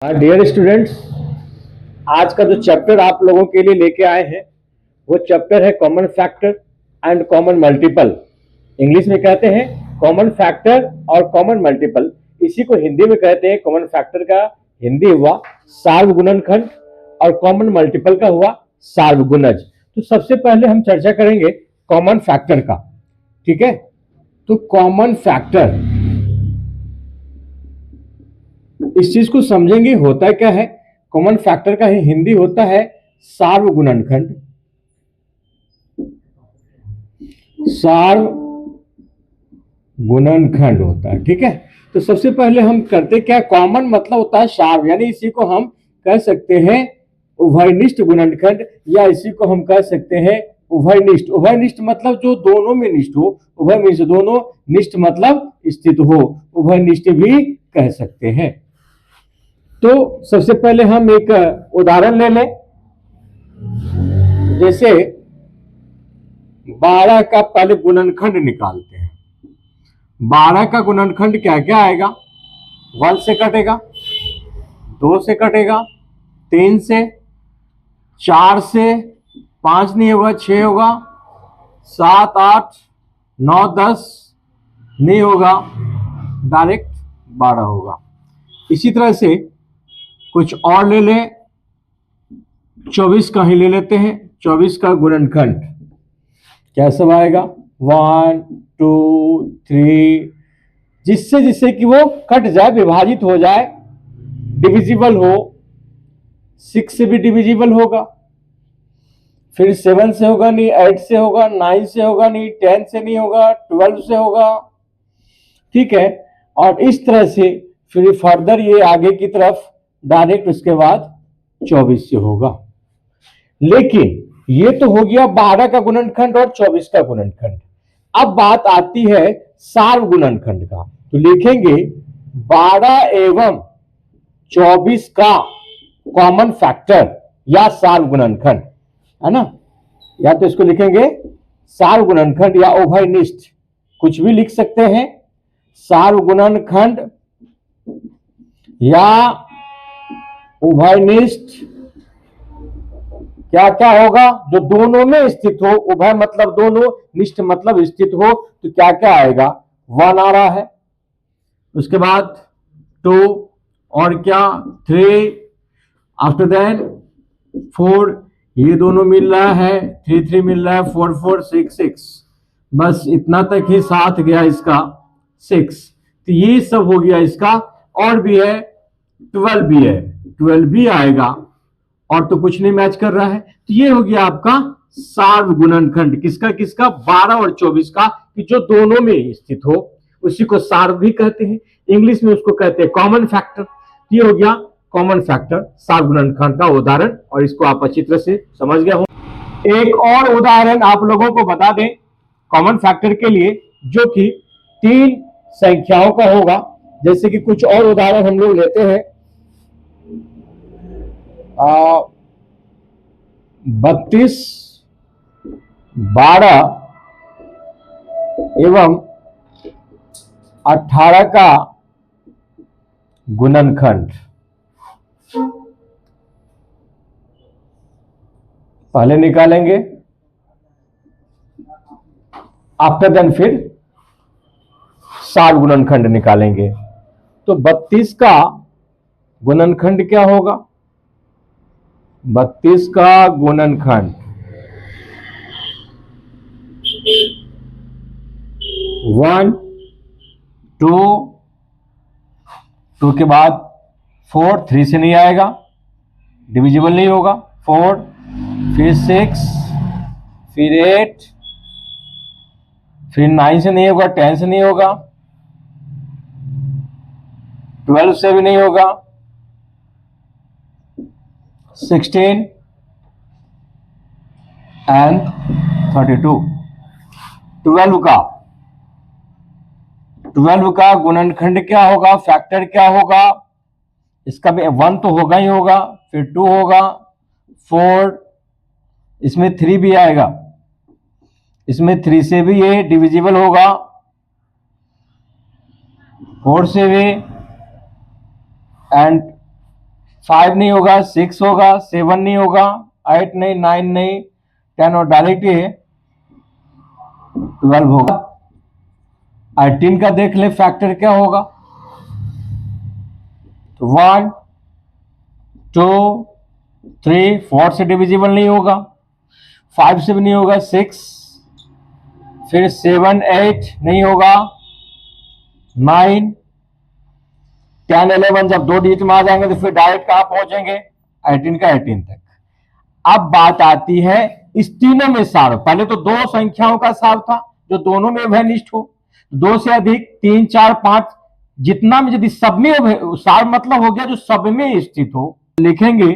Dear students, आज का जो चैप्टर आप लोगों के लिए लेके आए हैं वो चैप्टर है common factor and common multiple. English में कहते हैं कॉमन फैक्टर और कॉमन मल्टीपल। इसी को हिंदी में कहते हैं, कॉमन फैक्टर का हिंदी हुआ सार्वगुणनखंड और कॉमन मल्टीपल का हुआ सार्वगुणज। तो सबसे पहले हम चर्चा करेंगे कॉमन फैक्टर का। ठीक है, तो कॉमन फैक्टर, इस चीज को समझेंगे होता क्या है। कॉमन फैक्टर का हिंदी होता है सार्वगुणनखंड। सार्वगुणनखंड होता है। ठीक है, तो सबसे पहले हम करते क्या, कॉमन मतलब होता है सार्व, यानी इसी को हम कह सकते हैं उभयनिष्ठ गुणनखंड, या इसी को हम कह सकते हैं उभयनिष्ठ। उभयनिष्ठ मतलब जो दोनों में निष्ठ हो, उभयनिष्ठ दोनों, निष्ठ मतलब स्थित हो, उभयनिष्ठ भी कह सकते हैं। तो सबसे पहले हम एक उदाहरण ले लें, जैसे 12 का पहले गुणनखंड निकालते हैं। 12 का गुणनखंड क्या क्या आएगा? 1 से कटेगा, 2 से कटेगा, 3 से, 4 से, 5 नहीं होगा, 6 होगा, 7, 8, 9, 10 नहीं होगा, डायरेक्ट 12 होगा। इसी तरह से कुछ और ले लें, 24 का ही ले लेते हैं। 24 का गुणनखंड क्या सब आएगा? 1, 2, 3, जिससे जिससे कि वो कट जाए, विभाजित हो जाए, डिविजिबल हो। 6 से भी डिविजिबल होगा, फिर 7 से होगा नहीं, 8 से होगा, 9 से होगा नहीं, 10 से नहीं होगा, 12 से होगा। ठीक है, और इस तरह से फिर फर्दर ये आगे की तरफ डायरेक्ट उसके बाद 24 से होगा। लेकिन ये तो हो गया 12 का गुणनखंड और 24 का गुणनखंड। अब बात आती है सार्वगुणनखंड का, तो लिखेंगे 12 एवं 24 का कॉमन फैक्टर या सार्वगुणनखंड, है ना। या तो इसको लिखेंगे सार्वगुणनखंड या उभयनिष्ठ, कुछ भी लिख सकते हैं। सार्वगुणनखंड या उभयनिष्ठ क्या क्या होगा? जो दोनों में स्थित हो, उभय मतलब दोनों, निष्ठ मतलब स्थित हो, तो क्या क्या आएगा? 1 आ रहा है, उसके बाद 2 और क्या 3, आफ्टर देन 4, ये दोनों मिल रहा है, 3 3 मिल रहा है, 4 4 6 6, बस इतना तक ही साथ गया इसका 6। तो ये सब हो गया इसका, और भी है 12 भी है, 12 भी आएगा, और तो कुछ नहीं मैच कर रहा है। तो ये हो गया आपका सार्वगुणनखंड, किसका किसका? 12 और 24 का, कि जो दोनों में स्थित हो, उसी को सार्व भी कहते हैं, इंग्लिश में उसको कहते हैं कॉमन फैक्टर। ये हो गया कॉमन फैक्टर सार्वगुणनखंड का उदाहरण, और इसको आप अच्छी तरह से समझ गए हो। एक और उदाहरण आप लोगों को बता दें कॉमन फैक्टर के लिए, जो कि 3 संख्याओं का होगा। जैसे कि कुछ और उदाहरण हम लोग लेते हैं, 32, 12 एवं 18 का गुणनखंड। पहले निकालेंगे, आफ्टर देन फिर सार्वगुणनखंड निकालेंगे। तो 32 का गुणनखंड क्या होगा? 32 का गुणनखंड 1, 2, 2 के बाद 4, 3 से नहीं आएगा, डिविजिबल नहीं होगा, 4, फिर 6, फिर 8, फिर 9 से नहीं होगा, 10 से नहीं होगा, 12 से भी नहीं होगा, 16 एंड 32। 12 का गुणनखंड क्या होगा, फैक्टर क्या होगा? इसका भी 1 तो होगा ही होगा, फिर 2 होगा, 4, इसमें 3 भी आएगा, इसमें 3 से भी ये डिविजिबल होगा, 4 से भी, एंड 5 नहीं होगा, 6 होगा, 7 नहीं होगा, 8 नहीं, 9 नहीं, 10 और डायरेक्ट ये 12 होगा। 18 का देख ले फैक्टर क्या होगा, तो 1 2 3 4 से डिविजिबल नहीं होगा, 5 से भी नहीं होगा, 6, फिर 7 8 नहीं होगा, 9 10 11 जब 2 डिजिट में आ जाएंगे तो फिर डायरेक्ट कहां पहुंचेंगे, 18 का 18 तक। अब बात आती है इस तीनों में सार, पहले तो दो संख्याओं का सार था जो दोनों में उभयनिष्ठ हो, 2 से अधिक 3 4 5 जितना में यदि सब में सार मतलब हो गया जो सब में स्थित हो, लिखेंगे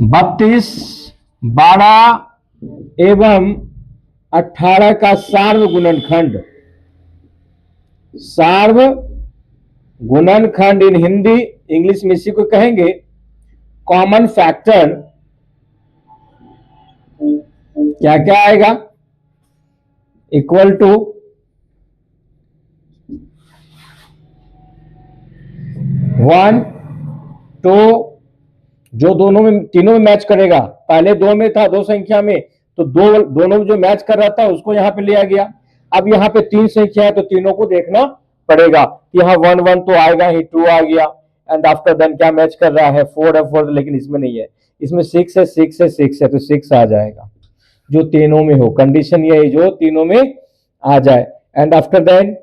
32 12 एवं 18 का सार्व गुणनखंड। सार्व गुणनखंड इन हिंदी, इंग्लिश में इसी को कहेंगे कॉमन फैक्टर। क्या क्या आएगा, इक्वल टू 1 2 जो दोनों में तीनों में मैच करेगा, पहले 2 में था, 2 संख्या में, तो दोनों में जो मैच कर रहा था उसको यहां पे लिया गया। अब यहाँ पे 3 संख्या है तो तीनों को देखना पड़ेगा कि यहाँ 1 1 तो आएगा ही, 2 आ गया, एंड आफ्टर देन क्या मैच कर रहा है, 4 है, 4, लेकिन इसमें नहीं है, इसमें 6 है, 6 है, 6 है, तो 6 आ जाएगा जो तीनों में हो। कंडीशन ये है जो तीनों में आ जाए, and after then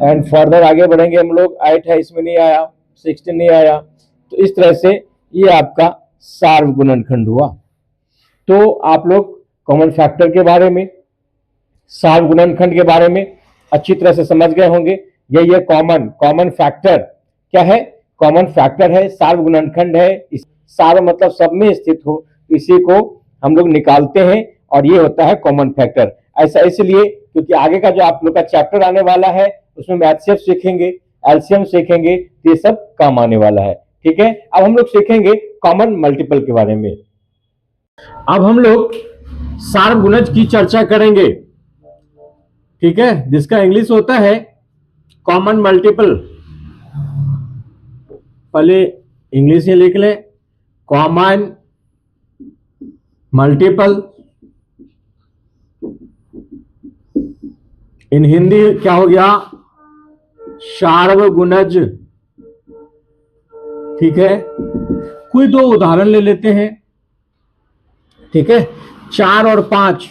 and further आगे बढ़ेंगे हम लोग, 8 है, इसमें नहीं आया, 16 नहीं आया, तो इस तरह से ये आपका सार्व गुणनखंड हुआ। तो आप लोग कॉमन फैक्टर के बारे में, सार्व गुणनखंड के बारे में अच्छी तरह से समझ गए होंगे। ये कॉमन फैक्टर क्या है, कॉमन फैक्टर है, सार्व गुणनखंड है, सार्व मतलब सब में स्थित हो, इसी को हम लोग निकालते हैं और ये होता है कॉमन फैक्टर। ऐसा इसलिए क्योंकि आगे का जो आप लोग का चैप्टर आने वाला है उसमें एचसीएफ सीखेंगे, एलसीएम सीखेंगे, ये सब काम आने वाला है। ठीक है, अब हम लोग सीखेंगे कॉमन मल्टीपल के बारे में। अब हम लोग सार्व गुणज की चर्चा करेंगे, ठीक है, जिसका इंग्लिश होता है कॉमन मल्टीपल। पहले इंग्लिश ही लिख ले, कॉमन मल्टीपल। इन हिंदी क्या हो गया, सार्वगुणज। ठीक है, कोई 2 उदाहरण ले लेते हैं। ठीक है, 4 और 5,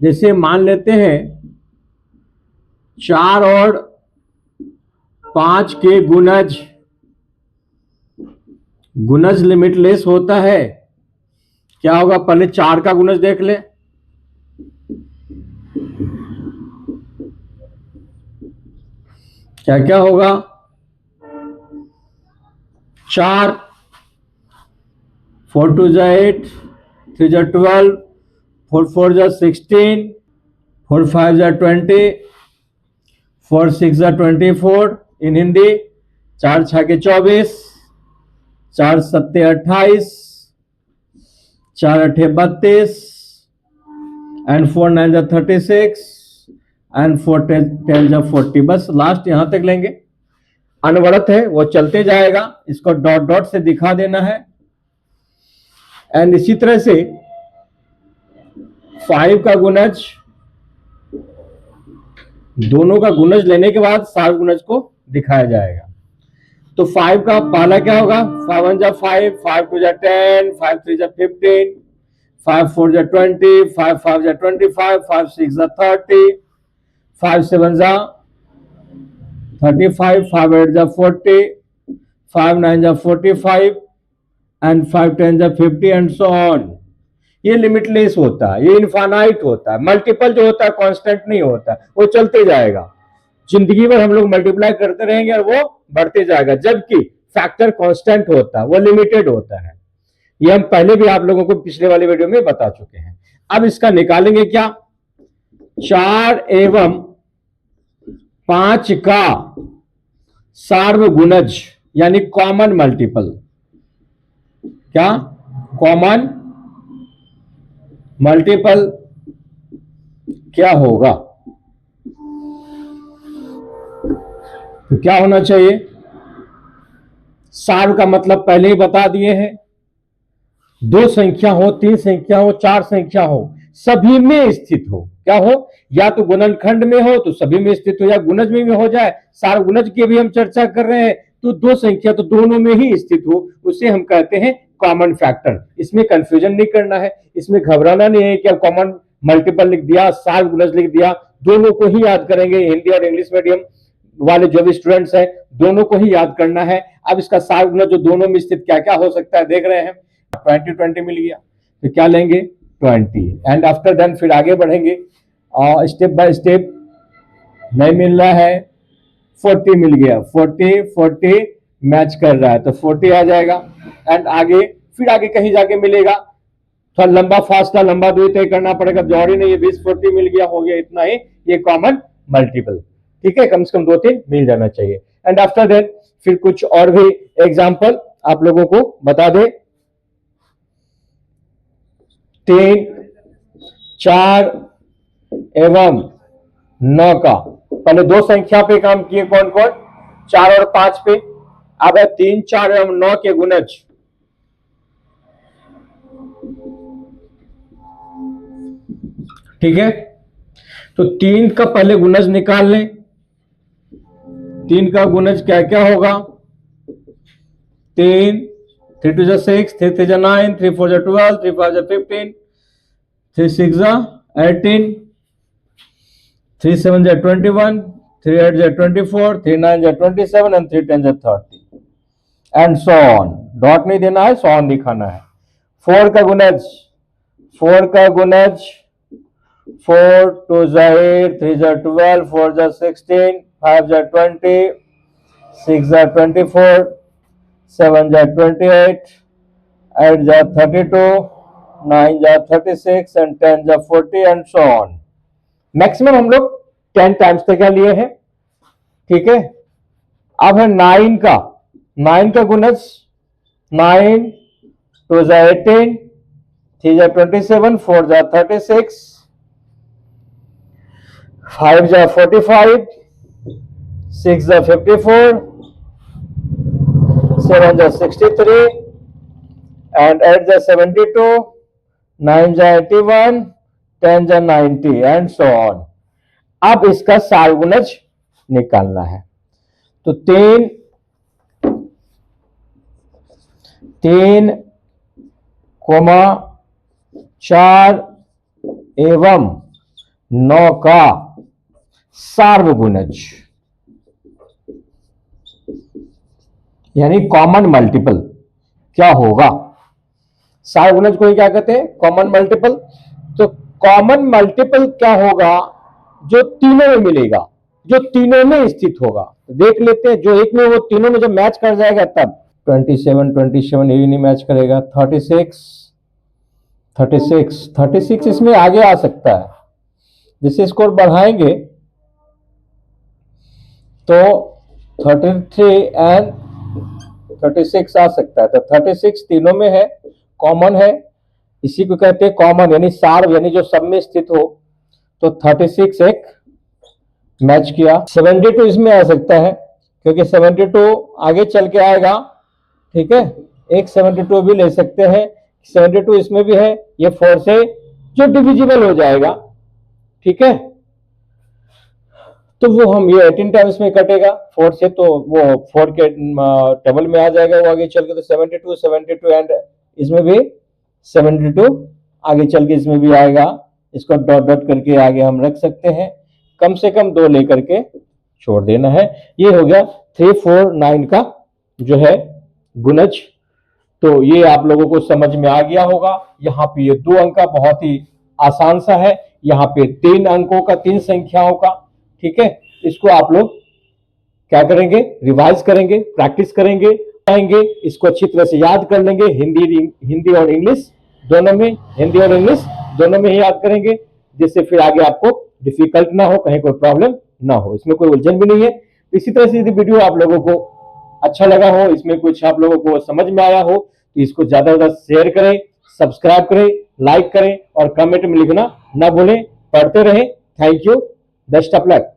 जैसे मान लेते हैं 4 और 5 के गुणज लिमिटलेस होता है। क्या होगा, पहले 4 का गुणज देख ले, क्या क्या होगा, 4 4 2 जा 8, 3 जा 12, 4 4 जा 16, 4 5 जा 20, 4 6 जा 24। इन हिंदी 4 6 के 24, 4 7 28, 4 8 32, एंड 4 9 जा 36, एंड 4 10 जा 40। बस लास्ट यहां तक लेंगे, अनवरत है वो चलते जाएगा, इसको डॉट डॉट से दिखा देना है। एंड इसी तरह से 5 का गुणज, दोनों का गुणज लेने के बाद सार्व गुणज को दिखाया जाएगा। तो 5 का पहला क्या होगा, 5 1 जा 5, 5 2 जा 10, 5 3 जा 15, 5 4 जा 20, 5 5 जा 25, 5 6 जा 30, 5 7 जा 35, 5 8 जा 40, 5 9 जा 45, एंड 5 10 जा 50, एंड सो ऑन। ये लिमिटलेस होता है, ये इनफाइनाइट होता है। मल्टीपल जो होता है कांस्टेंट नहीं होता, वो चलते जाएगा, जिंदगी भर हम लोग मल्टीप्लाई करते रहेंगे और वो बढ़ते जाएगा। जबकि फैक्टर कांस्टेंट होता है, वो लिमिटेड होता है। ये हम पहले भी आप लोगों को पिछले वाले वीडियो में बता चुके हैं। अब इसका निकालेंगे क्या, 4 एवं 5 का सार्व गुणज यानी कॉमन मल्टीपल। क्या, कॉमन मल्टीपल क्या होगा, तो क्या होना चाहिए, सार्व का मतलब पहले ही बता दिए हैं, दो संख्या हो, तीन संख्या हो, चार संख्या हो, सभी में स्थित हो। क्या हो? या तो गुणनखंड में हो तो सभी में स्थित हो, या गुणज में भी हो जाए, सार्व गुणज की भी हम चर्चा कर रहे हैं, तो दो संख्या तो दोनों में ही स्थित हो, उसे हम कहते हैं कॉमन फैक्टर। इसमें कंफ्यूजन नहीं करना है, इसमें घबराना नहीं है कि अब कॉमन मल्टीपल लिख दिया, सार्व गुणज लिख दिया, दोनों को ही याद करेंगे। हिंदी और इंग्लिश मीडियम वाले जो भी स्टूडेंट्स हैं, दोनों को ही याद करना है। अब इसका सार्व गुणज जो दोनों में स्थित क्या क्या हो सकता है देख रहे हैं। 20 मिल गया तो क्या लेंगे? 20। एंड आफ्टर देन फिर आगे बढ़ेंगे स्टेप बाय स्टेप। नहीं मिल रहा है, 40 मिल गया, 40 मैच कर रहा है तो 40 आ जाएगा। एंड आगे फिर आगे कहीं जाके मिलेगा, थोड़ा लंबा फासला, लंबा दूरी तय करना पड़ेगा, जरूरी नहीं है 20-40 मिल गया हो गया इतना ही, ये कॉमन मल्टीपल। ठीक है, कम से कम 2-3 मिल जाना चाहिए। एंड आफ्टर देन फिर कुछ और भी एग्जाम्पल आप लोगों को बता दे। 3, 4 एवं 9 का, पहले दो संख्या पे काम किए, कौन कौन? 4 और 5 पे। अब है 3, 4 एवं 9 के गुणज। ठीक है, तो 3 का पहले गुणज निकाल लें। 3 का गुणज क्या क्या होगा? 3, 3 2 6, 3 3 9, 3 4 12, 3 5 15, 3 6 18, 3 7 21, 3 8 24, 3 9 27 and 3 10 30 and so on. Dot नहीं देना है, सो ऑन दिखाना है। 4 का गुणज, 4 का गुणज 4 2 8, 3 12, 4 16, 5 20, 6 24, 7 28, 8 32, 9 36 and 10 40 and so on। Maximum हम लोग 10 टाइम्स तक क्या लिए हैं। ठीक है, अब है 9 का, 9 का गुणज 9 2 18, 3 27, 4 36, 5 45, 6 54, 7 63 and 8 72, 9 81, 10 90 and so on। अब इसका सार्व गुणज निकालना है, तो 3, 4 एवं 9 का सार्व गुणज यानी कॉमन मल्टीपल क्या होगा? सार्व गुणज को ही क्या कहते हैं? Common multiple. तो कॉमन मल्टीपल क्या होगा? जो तीनों में मिलेगा, जो तीनों में स्थित होगा। तो देख लेते हैं, जो एक में वो तीनों में जब मैच कर जाएगा तब 27 ये नहीं मैच करेगा। 36 इसमें आगे आ सकता है, जैसे स्कोर बढ़ाएंगे तो 33 एंड 36 आ सकता है। तो 36 तीनों में है, कॉमन है, इसी को कहते हैं कॉमन यानी सार्व, यानी जो सब में स्थित हो। तो 36 एक मैच किया। 72 इसमें आ सकता है क्योंकि 72 आगे चल के आएगा। ठीक है, एक 72 भी ले सकते हैं, 72 इसमें भी है, ये 4 से जो डिविजिबल हो जाएगा। ठीक है, तो वो हम ये 18 टाइम्स में कटेगा 4 से, तो वो 4 के टेबल में आ जाएगा वो आगे चल के। तो 72 एंड इसमें भी 72 आगे चल के इसमें भी आएगा। इसको डॉट डॉट करके आगे हम रख सकते हैं, कम से कम 2 लेकर के छोड़ देना है। ये हो गया 3 4 9 का जो है गुणज। तो ये आप लोगों को समझ में आ गया होगा। यहाँ पे ये 2 अंक का बहुत ही आसान सा है, यहाँ पे 3 अंकों का, 3 संख्याओं का। ठीक है, इसको आप लोग क्या करेंगे? रिवाइज करेंगे, प्रैक्टिस करेंगे, आएंगे, इसको अच्छी तरह से याद कर लेंगे। हिंदी और इंग्लिश दोनों में, हिंदी और इंग्लिश दोनों में ही याद करेंगे, जिससे फिर आगे आपको डिफिकल्ट ना हो, कहीं कोई प्रॉब्लम ना हो, इसमें कोई उलझन भी नहीं है। इसी तरह से यदि वीडियो आप लोगों को अच्छा लगा हो, इसमें कुछ आप लोगों को समझ में आया हो, तो इसको ज्यादा से ज्यादा शेयर करें, सब्सक्राइब करें, लाइक करें और कमेंट में लिखना ना भूलें। पढ़ते रहें। Thank you, best of luck.